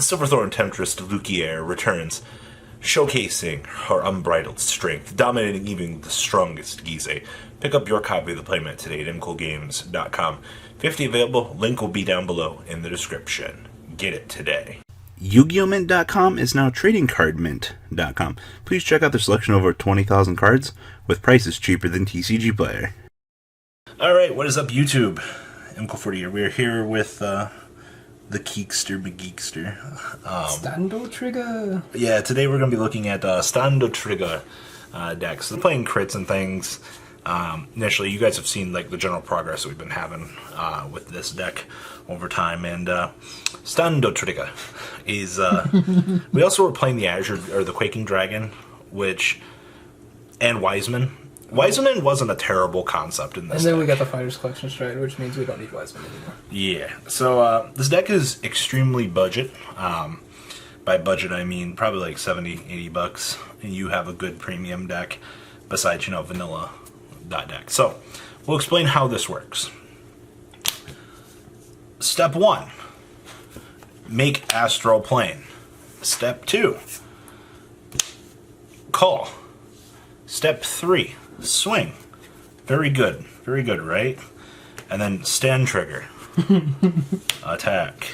Silverthorn Temptress de Lucier returns, showcasing her unbridled strength, dominating even the strongest Gizeh. Pick up your copy of the playmat today at mcogames.com. 50 available, link will be down below in the description. Get it today. YugiOhMint.com is now TradingCardMint.com. Please check out their selection of over 20,000 cards with prices cheaper than TCG Player. Alright, what is up YouTube? MCO40 here. We're here with the Geekster McGeekster. Stando Trigger! Yeah, today we're going to be looking at Stando Trigger decks. So playing crits and things. Initially, you guys have seen like the general progress that we've been having with this deck over time, and Stando Trigger is. We also were playing the Azure or the Quaking Dragon, and Wiseman. Wiseman wasn't a terrible concept in this. And then deck. we got the Fighters Collection Stride, which means we don't need Wiseman anymore. Yeah. So this deck is extremely budget. By budget, I mean probably like $70-$80, and you have a good premium deck besides vanilla deck. So we'll explain how this works. Step 1, make Astral Plane. Step 2, call. Step 3, swing. Very good, right? And then stand trigger. Attack.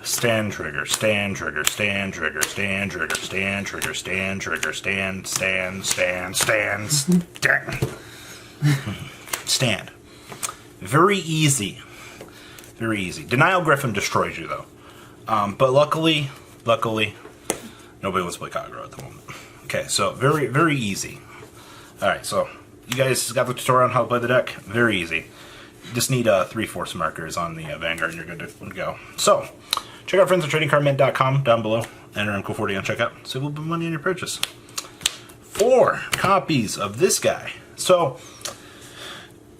Stand trigger, stand trigger, stand trigger, stand trigger, stand trigger, stand trigger, stand. Stand. Very easy. Very easy. Denial Griffin destroys you though. But luckily, nobody wants to play Kagura at the moment. Okay, so very easy. Alright, so you guys got the tutorial on how to play the deck? Very easy. You just need 3 force markers on the Vanguard and you're good to go. So, check out friends at TradingCardMint.com down below. Enter MCO40 on checkout. Save a little bit of money on your purchase. 4 copies of this guy. So,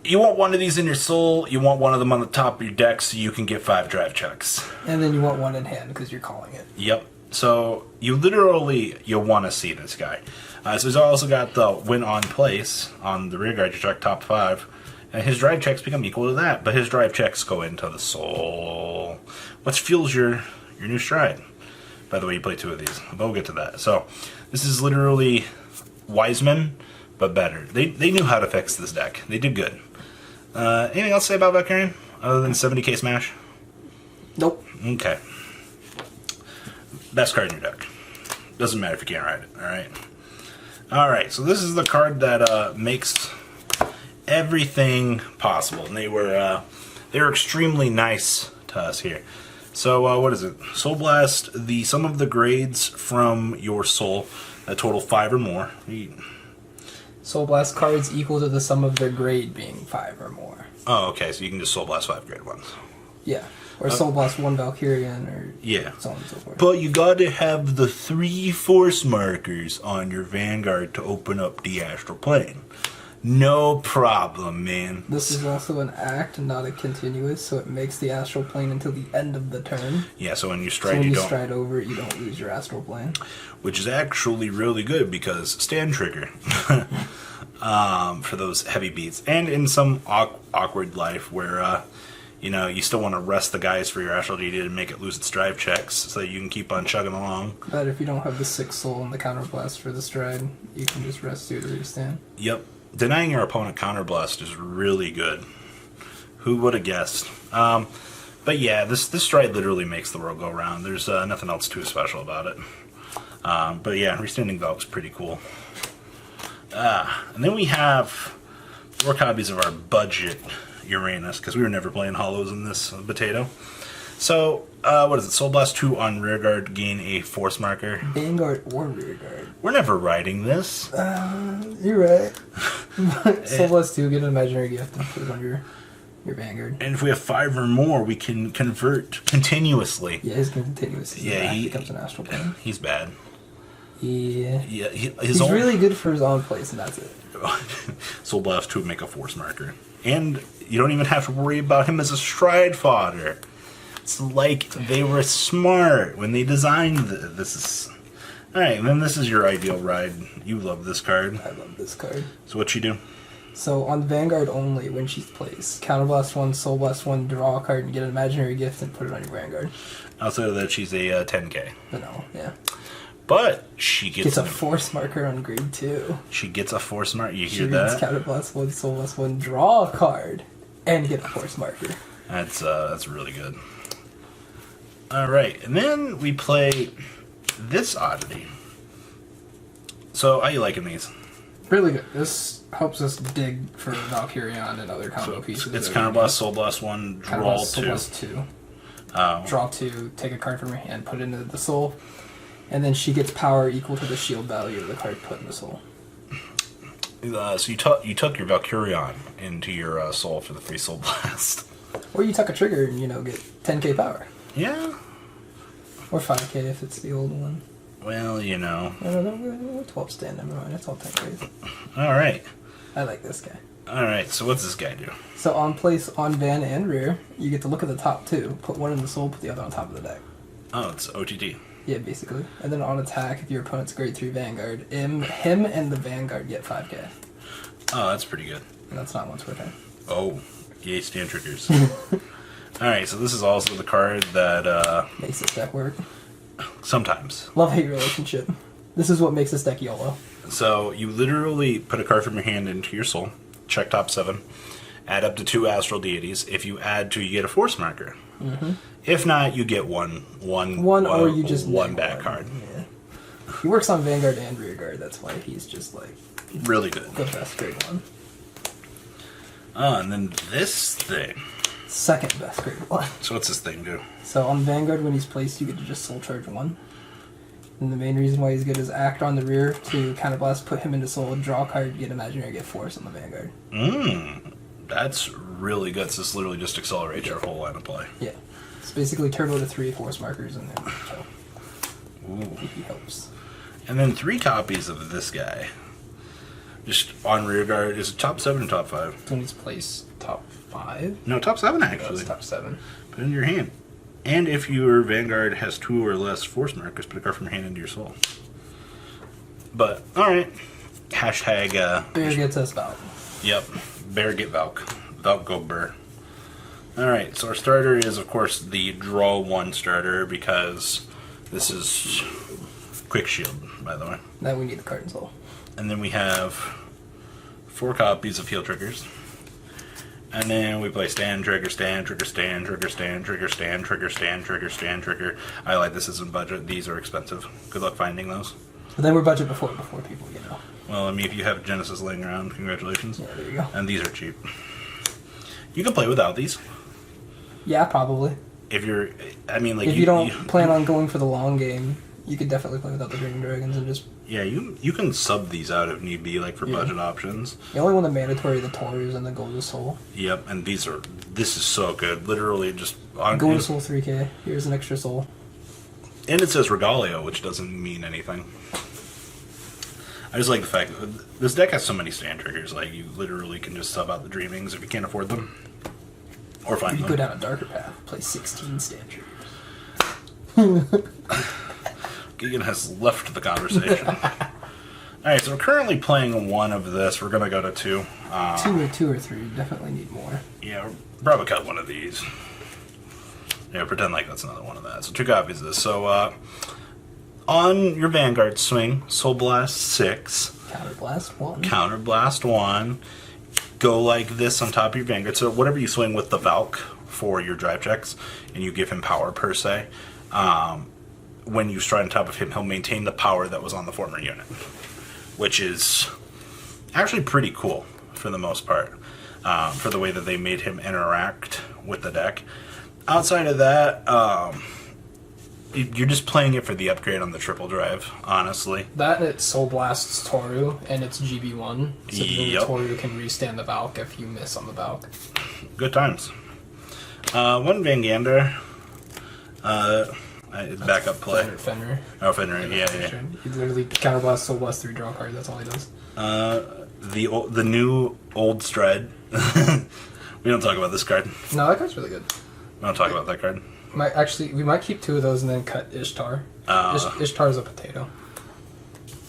you want one of these in your soul, you want one of them on the top of your deck so you can get 5 drive checks. And then you want one in hand because you're calling it. Yep. So, you'll want to see this guy. So he's also got the win on place on the rear guard, you check top 5. And his drive checks become equal to that, but his drive checks go into the soul, which fuels your new stride. By the way, you play 2 of these, but we'll get to that. So, this is literally Wiseman, but better. They knew how to fix this deck. They did good. Anything else to say about Valkerion, other than 70k smash? Nope. Okay. Best card in your deck. Doesn't matter if you can't ride it, alright? Alright, so this is the card that makes everything possible, and they were extremely nice to us here. So what is it? Soul Blast, the sum of the grades from your soul, a total 5 or more. Soul Blast cards equal to the sum of their grade being 5 or more. Oh, okay, so you can just Soul Blast 5 grade ones. Yeah, or Soul Blast 1 Valkerion, or so on and so forth. But you gotta have the 3 force markers on your Vanguard to open up the Astral Plane. No problem, man. This is also an act, not a continuous, so it makes the Astral Plane until the end of the turn. Yeah, so when you stride, so when you you don't stride over it, you don't lose your Astral Plane. Which is actually really good because stand trigger for those heavy beats, and in some awkward life where you still want to rest the guys for your Astral GD and make it lose its drive checks so that you can keep on chugging along. But if you don't have the 6 soul and the counterblast for the stride, you can just rest 2 to restand. Yep. Denying your opponent counterblast is really good. Who would have guessed? But yeah, this stride literally makes the world go round. There's nothing else too special about it. But yeah, Restanding Valk's pretty cool. And then we have 4 copies of our budget Uranus, because we were never playing hollows in this potato. So, what is it? Soul Blast 2 on rearguard, gain a force marker. Vanguard or rearguard. We're never riding this. You're right. Soul Blast 2, get an imaginary gift and put it on your Vanguard. And if we have 5 or more, we can convert continuously. Yeah, he's going to continuously. Yeah, he becomes an Astral Plane. He's bad. Yeah. Yeah, he's really good for his own place, and that's it. Soul Blast 2 would make a force marker. And you don't even have to worry about him as a stride fodder. It's like they were smart when they designed this. Alright, and then this is your ideal ride. You love this card. I love this card. So what you do? So on Vanguard only, when she's placed, Counterblast 1, Soul Blast 1, draw a card and get an imaginary gift and put it on your Vanguard. Outside of that, she's a 10k. But no, yeah. But she gets a force marker on grade 2. She gets a force marker. You She hear reads that? Counterblast 1, Soul Blast 1, draw a card, and get a force marker. That's really good. All right, and then we play this oddity. So, how you liking these? Really good. This helps us dig for Valkerion and other combo pieces. It's Counterblast, Soul Blast 1, draw 2. Soul Blast 2. Oh. Draw 2, take a card from your hand, put it into the soul, and then she gets power equal to the shield value of the card put in the soul. So you took your Valkerion into your soul for the free Soul Blast. Or you tuck a trigger and, get 10k power. Yeah. Or 5k if it's the old one. Well, I don't know, 12 stand, never mind, it's all 10k. Alright. I like this guy. Alright, so what's this guy do? So on place, on van and rear, you get to look at the top two, put one in the soul, put the other on top of the deck. Oh, it's OTT. Yeah, basically. And then on attack, if your opponent's grade 3 Vanguard, him and the Vanguard get 5k. Oh, that's pretty good. And that's not once per turn. Oh, yay, stand triggers. Alright, so this is also the card that, Makes this deck work. sometimes. Love-hate relationship. This is what makes this deck YOLO. So, you literally put a card from your hand into your soul, check top 7, add up to 2 astral deities. If you add 2, you get a force marker. Mm-hmm. If not, you get one or you just one bad card. Yeah. He works on Vanguard and Rearguard, that's why he's just like Really good. the best grade 1. And then this thing. Second best grade 1. So what's this thing do? So on Vanguard, when he's placed, you get to just soul charge 1. And the main reason why he's good is act on the rear to counterblast, put him into soul, draw a card, get imaginary, get force on the Vanguard. That's really good. So this literally just accelerates your whole line of play. Yeah. It's basically turbo to 3 force markers in there. So Ooh. he helps. And then 3 copies of this guy. Just on rear guard. Is it top 7 or top 5? When he's placed top 5? No, top 7 No, actually. it's top 7. Put it in your hand. And if your Vanguard has 2 or less force markers, put a card from your hand into your soul. But, alright. Hashtag, Bear gets us Valk. Yep. Bear get Valk. Valk go Burr. Alright, so our starter is, of course, the draw 1 starter, because this is quick shield, by the way. Now we need the card and soul. And then we have 4 copies of heal triggers. And then we play stand, trigger, stand, trigger, stand, trigger, stand, trigger, stand, trigger, stand, trigger, stand, trigger. I like this isn't budget. These are expensive. Good luck finding those. But then we're budget before people, Well, I mean, if you have Genesis laying around, congratulations. Yeah, there you go. And these are cheap. You can play without these. Yeah, probably. If you're, I mean, like... If you don't plan on going for the long game, you could definitely play without the Dreaming Dragons and just... Yeah, you can sub these out if need be, like for Yeah. budget options. The only one that mandatory the Taurus and the Golden Soul. Yep, and this is so good. Literally just... Golden Soul 3k. Here's an extra soul. And it says Regalio, which doesn't mean anything. I just like the fact that this deck has so many stand triggers. Like, you literally can just sub out the Dreamings if you can't afford them. Or find You them. go down a darker path. Play 16 stand triggers. Gigan has left the conversation. Alright, so we're currently playing 1 of this. We're going to go to 2. 2 or 3. Definitely need more. Yeah, we'll probably cut 1 of these. Yeah, pretend like that's another one of that. So 2 copies of this. So, on your Vanguard swing, Soul Blast 6. Counterblast 1. Counterblast 1. Go like this on top of your Vanguard. So whatever you swing with the Valk for your drive checks, and you give him power per se, when you stride on top of him, he'll maintain the power that was on the former unit. Which is actually pretty cool for the most part, for the way that they made him interact with the deck. Outside of that, you're just playing it for the upgrade on the triple drive, honestly. That and it Soul Blasts Toru, and it's GB1. So the Yep. Toru can restand the Valk if you miss on the Valk. Good times. 1 Vangander. Backup play. Fenrir. Oh, Fenrir, yeah. He literally counterblast Soul Blast 3 draw card, that's all he does. The new old Stride. We don't talk about this card. No, that card's really good. We don't talk about that card. We might keep 2 of those and then cut Ishtar. Ishtar's a potato.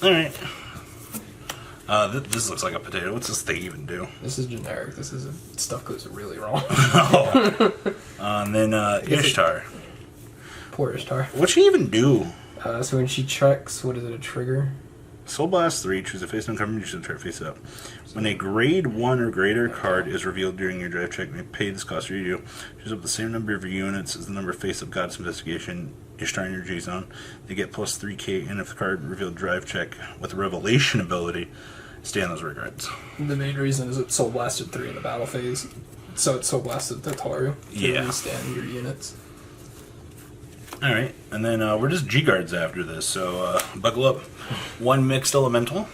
Alright. This looks like a potato. What's this thing even do? This is generic. Stuff goes really wrong. And then Ishtar. Poor Ishtar. What'd she even do? So when she checks, what is it, a trigger? Soul Blast 3, choose a face down card and choose a turn face up. When a grade 1 or greater card is revealed during your drive check, may pay this cost for you. Choose up the same number of your units as the number of face up Goddess Investigation Ishtar in your G zone. They get plus 3k, and if the card revealed drive check with a revelation ability, stay on those regrets. The main reason is it Soul Blasted 3 in the battle phase. So it Soul Blasted Tataru to Yeah. stand your units. Alright, and then we're just G-Guards after this, so buckle up. 1 mixed elemental.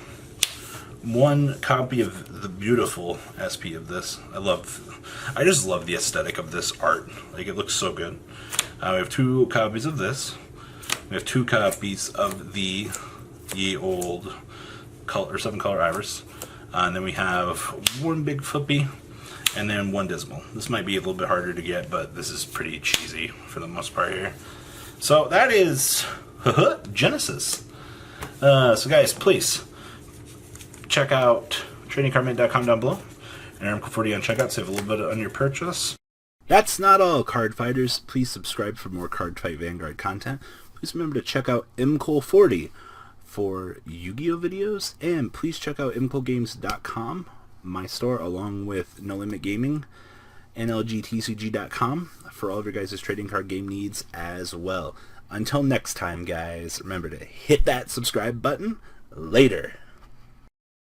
1 copy of the beautiful SP of this. I just love the aesthetic of this art. Like, it looks so good. We have 2 copies of this. We have 2 copies of the ye old 7-color iris. And then we have 1 big flippy, and then 1 dismal. This might be a little bit harder to get, but this is pretty cheesy for the most part here. So that is Genesis. So guys, please check out tradingcardmint.com down below. And MCO40 on checkout, save a little bit on your purchase. That's not all, card fighters. Please subscribe for more Cardfight Vanguard content. Please remember to check out MCO40 for Yu-Gi-Oh videos. And please check out MCOgames.com, my store, along with No Limit Gaming, NLGTCG.com for all of your guys' trading card game needs as well. Until next time, guys, remember to hit that subscribe button. Later.